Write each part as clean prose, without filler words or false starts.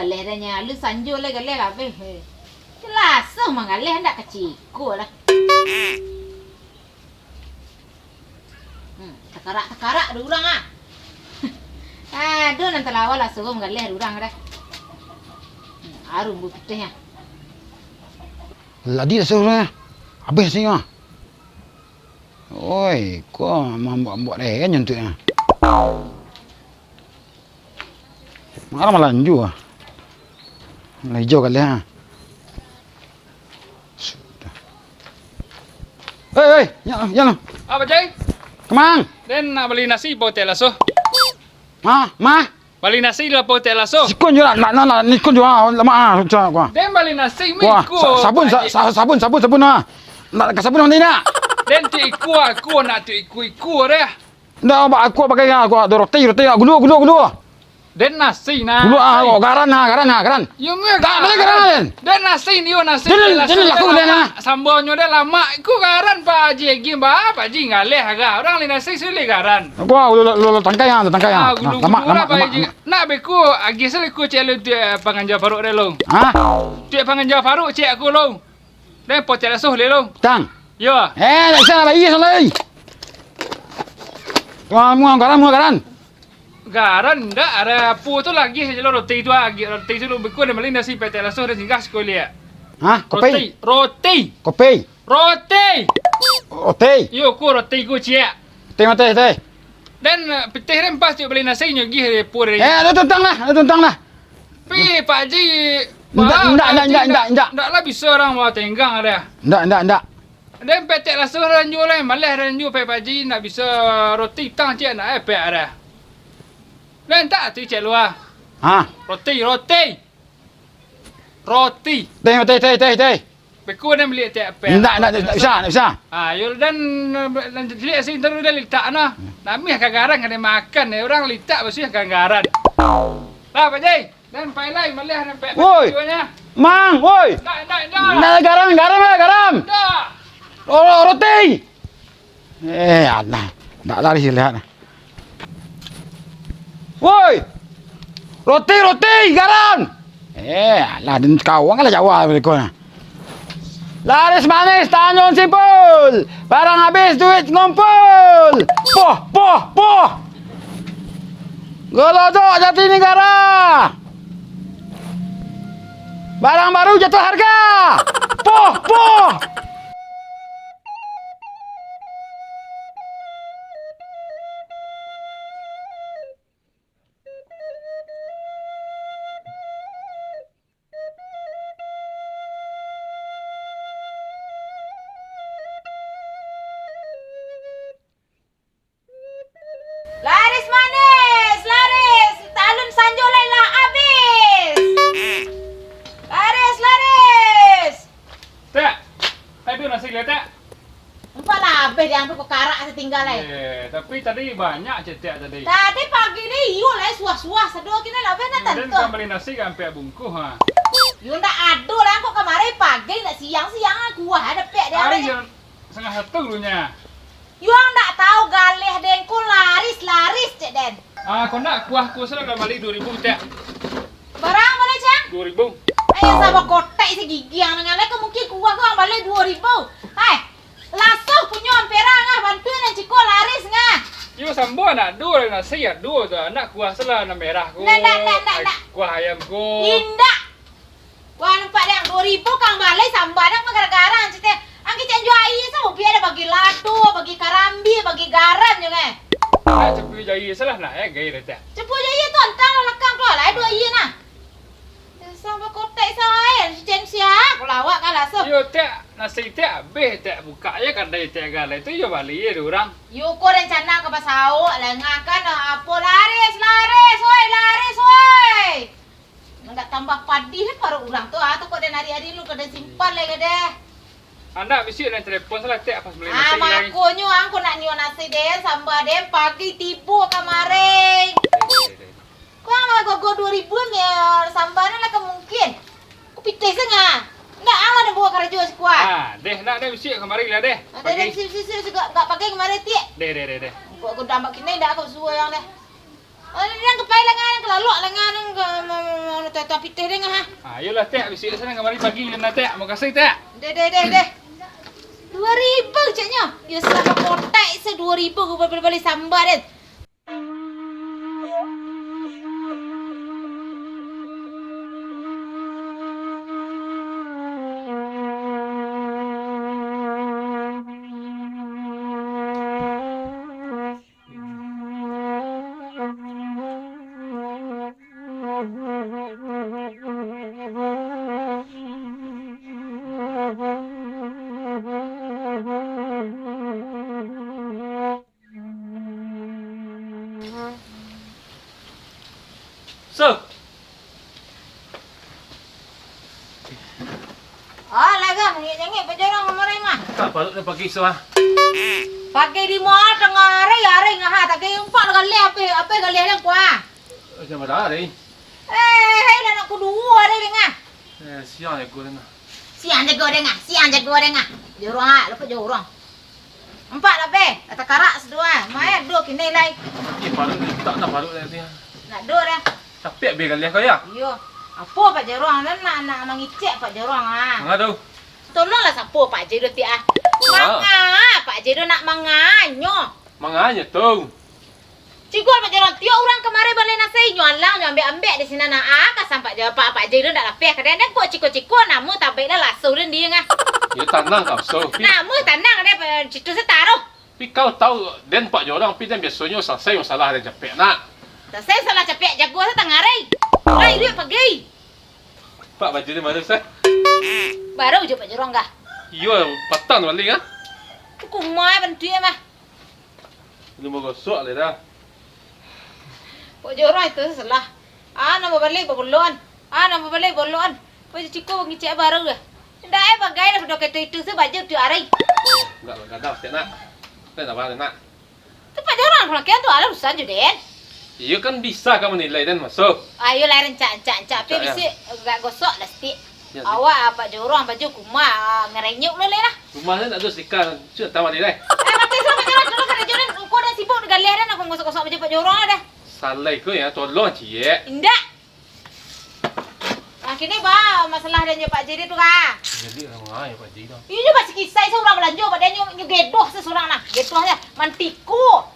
galeh dah lu sanjo le galeh apa? Jelas mah galeh hendak keciko lah. Tekarak ada orang ah. Aduh nanti lawal lah suruh galeh ada orang dah. Arum bu putihnya. Ladi dah suruh habis sini ah. Oi, kau buat deh kan nyentuhnya. Malah lanjut ah. Malah hijau kali ah. Sudah. Hei, jalan. Apa Jai? Kemang? Den nak beli nasi po teh laso. Mah? Beli nasi lah po teh laso. Sikun juga, nak ni sikun juga lama ah, gua. Den beli nasi Wah, miku. sabun ah. Nak ke sabun nanti nak. Den tu aku nak tu iku dah. Ndak aku pakai aku roti gulu. Den nasi nah. Gulu ah, garan. Yo me Tak boleh garan. Den nasi ni nasi. Sini laku dia nah. Sambalnya dah lama. Iku garan Pak Haji lagi Pak Haji ngaleh agak. Orang li nasi sulit garan. Gua lu tangkai ah. Lama. Nak beku agi sel ku celu tu penganjar Faruk dia lo. Ah? Tu penganjar Faruk cek aku lo. Den potel suh le lo. Tang. Yo. Tak bisa lagi solai. Gua mau garan. Garan ndak ada pu tu lagi saja lo roti tu lagi roti tu beku dia beli nasi petel langsung dia singgah sekolah. Hah? Kopi. Roti. Yo ku roti ku cia. Teh mate. Dan petih dan pas tu beli nasi nyogi dia pu dia. Ada tuntang lah. Pi Pak Haji. Ndak. Ndak lah bisa orang mau tenggang ada. Ndak. Dan petel langsung ranju lah malah ranju Pak Haji nak bisa roti tang cia nak pe ada. Dan tak tu cek luar. Hah? Roti. Teh. Beku dan beli tiap pe. Ndak bisa. Yo dan lihat sini terus dah letak nah. Nami kagaran kena makan orang letak bersih kagaran. Lah Pak Jai, dan pai lai malah dan pe. Woi. Mang, woi. Ndak. Garam. Ndak. Roti. Allah. Ndak lari lihat. Woi. Roti, garam. Alah dan kawang lah Jawa mereka. Laris manis, Tanjung Simpul. Barang habis, duit ngumpul. Poh. Golodok Jatinegara. Barang baru jatuh harga. Poh. Laris manis, talun sanjo lah habis. Laris. Tak. Ada nasi le tak? Empat lah habis dia ambil karak setinggal lah. Tapi tadi banyak cetek tadi. Tadi pagi ni you lah suah sedua kena lah habis nak Dan tentu. kan beli nasi kan pe bungkus ha. You ndak ado lah kok kemarin pagi nak siang aku ada pek dia. Hari yang setengah satu dulunya. You ndak tahu galeh dengku laris cek den. Kau nak kuah salah dah balik 2000 tak? Barang mana cang? 2000. Ayo sama kotak si gigi yang ngalek mungkin kuah kau balik 2000. Hai. Langsung punya ampera ngah bantuin dan ciko laris ngah. Yo sambo nak dua nasi ya dua tu nak kuah salah na merah ku. Nak. Kuah ayam ku. Indah. Wah nampak dia 2000 kang balai sambar nak gara-gara cete. Angki cak jual air sama biar ada bagi lado, bagi karambi, bagi garam juga. Nak cepu jadi salah nak gaya dah. Cepu jadi tu antang lekang tu lah dua air nah. Sampai kotak saya, ceng siap. Lawak kan langsung. Yo tak nasi tak habis tak buka ya kedai tak galai tu yo balik ya orang. Yo ko rencana ke pasau lengakan apa laris, woi. Enggak tambah padi para orang tu atau kok dan hari-hari lu kena simpan lagi deh. Anda bisik dan telefon salah tak pas beli nasi lagi. Makonyo aku nak nyo nasi deh sambal deh pagi tibu kemarin. Kau ama go 2000 ya sambalnya lah kemungkin. Ku pitih sengah. Ndak ama dah bawa kerja sekuat. Deh nak bisik kemarin lah deh. Ada yang sip juga enggak pakai kemarin ti. Deh. Gua tambah kini ndak aku suruh yang deh. Yang kepailangan kelalok lengan tata pitih dengan ha. Ayolah tek, bisi sana kemari pagi kena tek. Mau kasih tek. Deh. 2,000 caknya. Ya selama kotak se 2,000 aku beli sambar deh. So, Ah, laga jangan berjarang kemarin mah. tak balut dah pagi so ah. Pakai di mall tengah hari ngah tak kaya empat kali apa kali yang kuah. Macam mana ni? Hei lah nak kedua ada dengar. Siang ya gua dengar. Siang jago dengar. Jorong ah, lepas jorong. Empat lah be, kata karak sedua. Mai dua kini lai. Balut ni tak nak balut nanti. Nak dua dah. Capek be kali kau ya. Yo. Apa Pak Jorong dan nak mengicek Pak Jorong ah. Enggak tahu. Tolonglah siapa Pak Jedo ti ah. Manga, Pak Jedo nak manganyo. Manganya tu. Cikgu Pak Jorong, tiap orang kemarin balik nasi nyolang ambil di sini nak kasam Pak Jorong Pak Jedo nak lapeh kadang dan kok ciko nama tapi dah lasu dan dia ngah. Ya tenang kau so. Nama tenang ada citu setaruh. Tapi kau tahu dan Pak Jorang pi dan biasanya selesai masalah dia capek nak. Saya salah capek jago saya tengah hari. Lai dia pergi. Pak baju dia mana sah? Baru je Pak Jorong kah? Iya, patang balik ah. Kumai bantu ya mah. Lu mau gosok le dah. Pak Jorong itu salah. Nama balik bolon. Nama balik bolon. Pak Ciko ngicek baru ke? Dah bagai dah sudah kata itu saya baju tu hari. Enggak gadap setiap nak. Kan apa nak? Tu Pak Jorong kalau kian tu ada urusan je Den. Iya kan bisa kamu nilai dan masuk. Ayo lah rencak. Tapi Cak, ya. bisi gak gosok dah stik. Ya, Awak Pak Jorong baju kumah ngerenyuk le lah. Rumahnya tak ada sekat. Sudah tahu nilai. Mati sama Pak Jorong dulu kan Jorong kau dah sibuk dengan lihat aku gosok-gosok baju Pak Jorong dah. Salai kau ya, tolong cie. Indah. Kini bah masalah dan Pak Jadi tu kah? Jadi orang ayah Pak Ji dah. Ini juga sikisai seorang belanja pada nyegedoh seseorang nah. Gedohnya mantiku.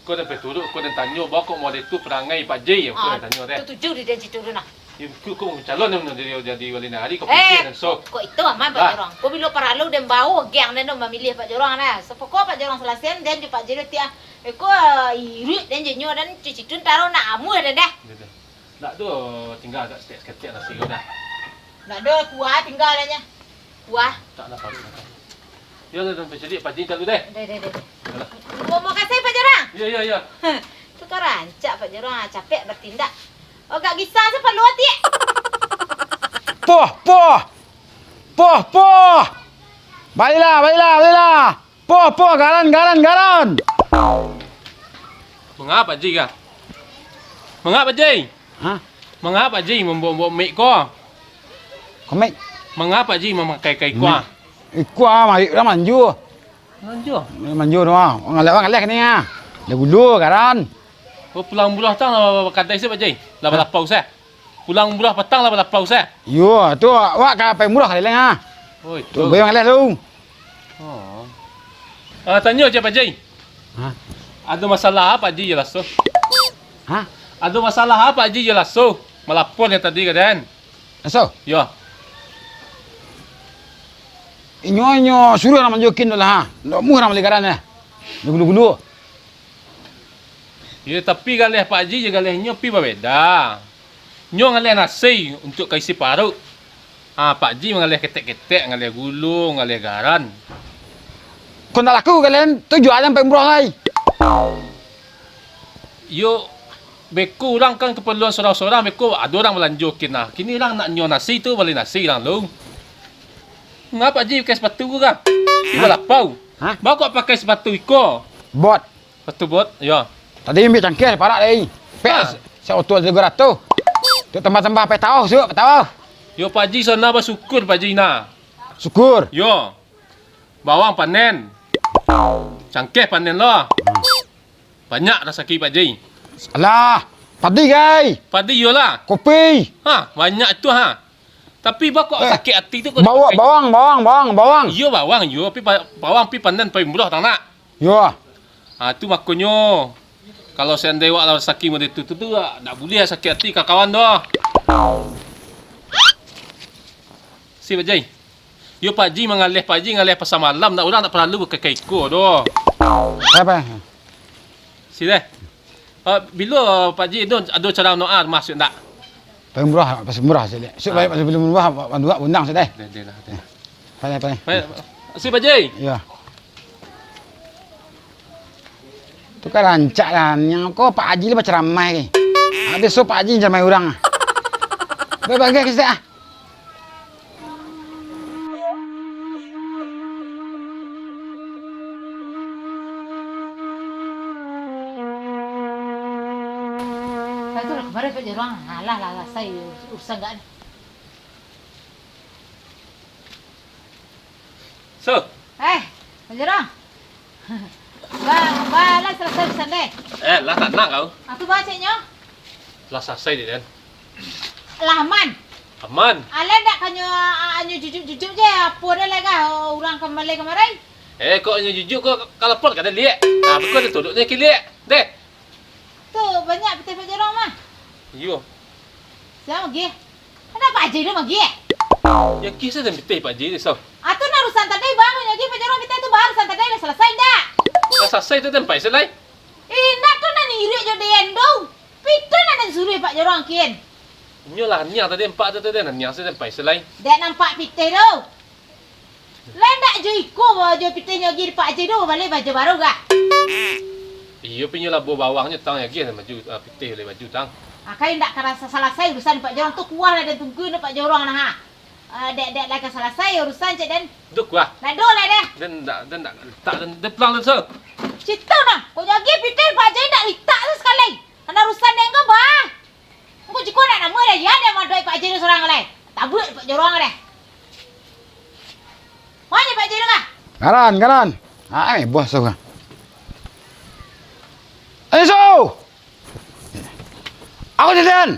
Kau dah berturut, kau dah tanya bawa kau model tu perangai Pak Ji yang kau dah tanya deh. Tu tujuh di dan situ tu nah. Kau calon yang jadi wali nari kau fikir dan so. Kok itu aman Pak Jorong. Kau bila para lu dan bau geng dan memilih Pak Jorong nah. Sepokok Pak Jorong selesai dan Pak Jadi dia. Kau irit dan jenyo dan cici tu taruh nak amu ada dah. Nak tu tinggal agak setek-setek nasi kau dah. Nak do kuah tinggal adanya. Kuah. Tak nak parut nak. Ya dah bersedia Pak Ji dulu deh. Deh. Mau kasih Pak Jorong? Ya. Tu kan rancak Pak Jorong capek bertindak. Oh gak kisah saya perlu hati. Poh. Baiklah. Poh, garan. Mengapa Pak Ji kah? Mengapa Pak Ji? Hah? Mengapa Pak Ji membawa mik kau? Komik. Mengapa Pak Ji memakai kai kuah? Kuah mari dah manju. Manjo. Tu ah. Ngalek ni ah. Dah gulu garan. Oh pulang bulah tang lah kata saya Pak Ji. Lah lapau saya. Pulang bulah petang lah lapau saya. Yo, tu awak ka pai murah kali ah. Oi, Tu bayang ngalek tu. Oh. Tanya je Pak Ji. Hah? Ada masalah apa Pak Ji jelas tu? Hah? Ada masalah apa Pak Ji jelas tu? Melapor yang tadi kan? So, Ya. inyo suruh nak manjokin tu lah ha. Nak murah beli garan eh. Dah gulu. Ya tapi galih Pak Ji je galihnya pi berbeza. Nyo ngalih nasi untuk kaisi parut. Pak Ji mengalih ketek-ketek, ngalih gulu, ngalih garan. Kau nak laku kalian tu jual sampai murah lai. Yo beku orang kan keperluan seorang-seorang beku ada orang melanjutkan lah. Kini orang nak nyo nasi tu beli nasi orang lu. Ngapa Ji pakai sepatu ke kan? Tiba lapau. Hah? Bawa kau pakai sepatu iko. Bot. Sepatu bot, ya. Tadi ambil cangkir parak dai. Pes. Saya otot 300. Tu tambah-tambah petau, petau. Yo Pak Ji sana bersyukur Pak Ji na. Syukur. Yo. Bawang panen. Cangkeh panen lo. Banyak rezeki Pak Ji. Alah, padi gai. Padi yolah. Kopi. Ha, banyak tu ha. Tapi ba kok sakit hati tu kau. Bawa bawang. Yo bawang yo, tapi bawang pi pandan pi murah tak nak. Yo. Ha tu makonyo. Kalau seandainya awak lah sakit model tu tak boleh sakit hati kawan doh. Si Bajai. Yo Pak Ji mengalih pasal malam nak orang tak perlu berkekaiko doh. Apa? Si deh. Bila Pak Ji ada cara doa masuk tak? Paling murah, pasal murah saya. Sik baik pasal belum murah, bantu undang saya. Deh lah. Pandai. Si Bajai. Ya. Tu kan rancak lah. Yang kau Pak Haji ni macam ramai. Habis so Pak Haji ramai orang. Bagi kita ah. Itu lah kemarin Pak Jorong. Alah, saya urusan enggak ni. So, Pak Jorong. Lah selesai urusan deh. lah tak nak kau. Aku bacanya. Lah selesai dia kan. Laman. Aman. Alah nak kanyo jujur je apa dah lah orang kembali kemarin. Kau hanya jujur kau kalau pun kata lihat. Nah, kau ada tuduk ni lihat. Deh. Tu banyak betul Pak Jorong mah. Yo. Siapa pergi? Ada Pak Haji tu pergi. Ya kisah dan betul Pak Ji ni so. Atu nak urusan tadi bangun lagi Pak Jorong kita tu baru urusan tadi dah selesai dah. Dah selesai tu tempat selai. Nak tu nak nirik je dia endo. Pitu nak suruh Pak Jorong kian. Nyolah niang tadi empat tu tadi niang saya tempat selai. Dak nampak pitih tu. Lendak je ikut baju pitihnya pergi Pak Haji tu balik baju baru gak. Iyo punya lah bawangnya tang lagi sama baju putih oleh baju tang. Kain tak kerasa selesai urusan Pak Jorong tu kuah dah tunggu nak Pak Jorong nah. Dek dah selesai urusan cik dan. Duk wah. Dah lah dah. Dan tak dan pelang dan so. Cita nah, kau jagi pitih Pak Haji tak litak tu sekali. Ana urusan dia kau bah. Kau jiko nak nama dah ya dia madai Pak Haji tu seorang lain. Tabut Pak Jorong dah. Mana Pak Haji tu kah? Garan. Ai bos tu. So. Aku jalan.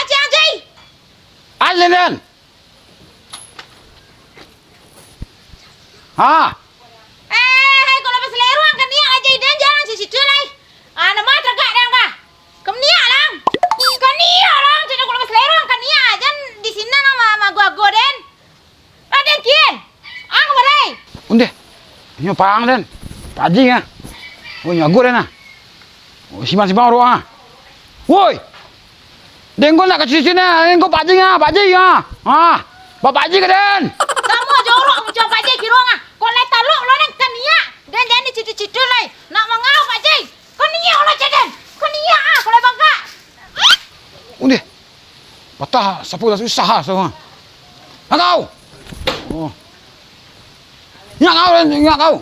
Cik Haji. Jalan. Ha. Kau lepas selerang kan niak Haji dan jangan situ lai. Nama tergak dah kah? Kamu niak lang. Kan niak lang. Jadi kau lepas selerang kan niak jan di sini nama gua den. Ada kian. Kemarin. Unde. Nyo parang den. Pak Haji ah. Oh nyagur den ah. Simpan orang ah. Woi. Dengkol nak ke sini ah. Dengkol Pak Haji ah, Pak Haji ah. Bapak Haji ke den? Kamu jorok macam Pak Haji kirong ah. Kau lai taluk lo nang kan niak. Dan jangan citu-citu lai. Nak mengau Pak Haji. Kau niak lo cadan. Kau niak kau lai bangga. Unde. Patah sapu dah susah ah semua. Kau. Oh. Nyak kau.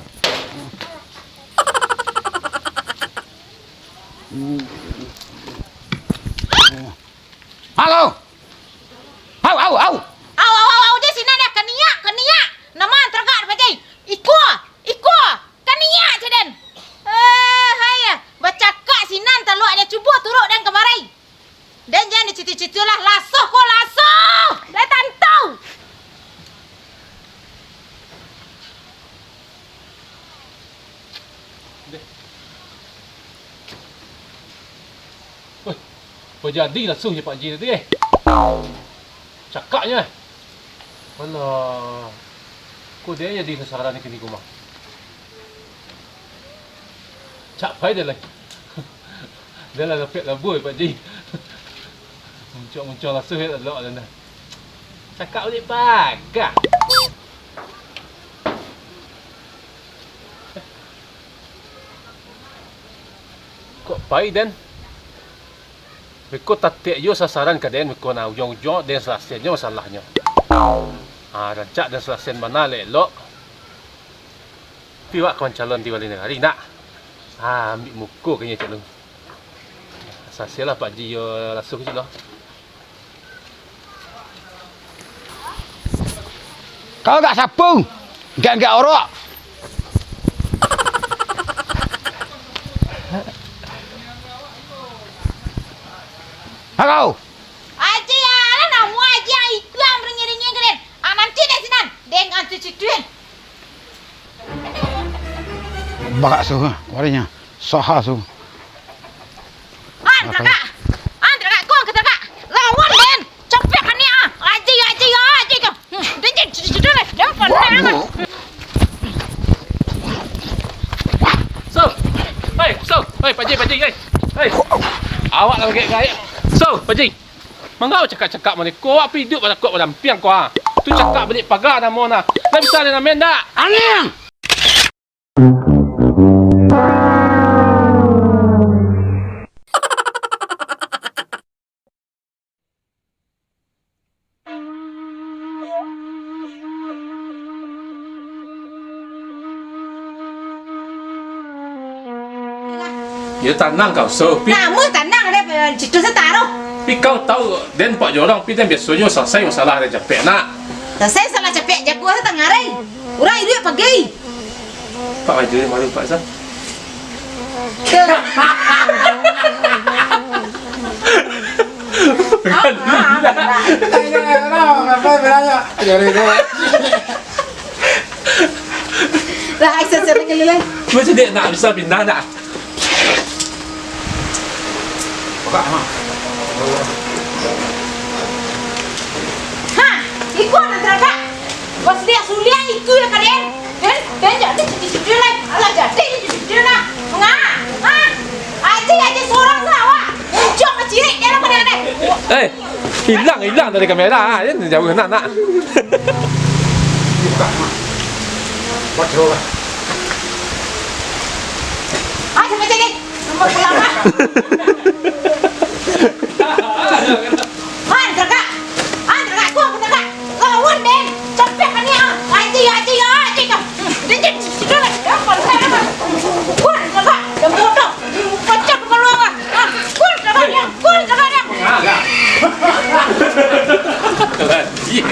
Halo. Au dia sini dah keniak. Nama tergak Pak Haji. Iko. Keniak cadan. Haya, baca kak sinan taluk ada cuba turuk dan kemarin. Dan jangan citu-citu lah lasuh. Dah tantau. Berjadi lah suh je Pak Ji tadi Cakapnya. Alah. Kau dia jadi sasaran ni kini kumah. Capai dia lah. Dia lah lepek lah boy Pak Ji. Muncul lah suh lah lok dah. Cakap boleh pagak. Kok pai dan? Mereka tatik yo sasaran kaden mereka na ujung-ujung dan selesainya masalahnya. Rancak dan selesai mana lelok. Piwak kawan calon di wali negara nak. Ambil muka kayaknya calon. Selesailah Pak Ji yo lasuh je lah. Kau tak sapu. Gak orok. bakak su, warinya. Soha su. Antra kak, kau kata kak, lawan Ben, cepet kan ya, aji kau, jangan pernah. So, Pak Ji, hey. Awak lah pakai gaya. So, Pak Ji. Mengapa cakap-cakap mana? Kau apa hidup pada kuat pada piang kau ah. Tu cakap balik pagar nama na. Nak bisa dia nak main tak? Aneh. Ya tenang kau. So, Nah, mu tenang deh, cerita saya taruh. kau tahu dan Pak Jorong dan biasanya selesai masalah dia capek nak. Saya salah cepet jago saya tengah hari. Orang itu pergi. Pak Haji malu Pak Sam. Dah, saya sering kali lagi. Macam dia nak bisa pindah tak? Bakak mah. Ha, ikut antara kak. Bos dia sulia ikut ya kalian. Dan jadi jadi lah. Alah jadi lah. Ngah. Aji seorang sawa. Muncul ke cilik dia apa dia? Hilang dari kamera. Dia jauh nak. Bakak mah. Bocor lah. Sampai sini. Nomor lama. Antara kak, gua kata kak, lawan Ben, cepet kan ya, aji kau, jadi sudah lah, dapat saya lah, gua kata, dah bodoh, pecah peluang ah, gua kata dia. Iya.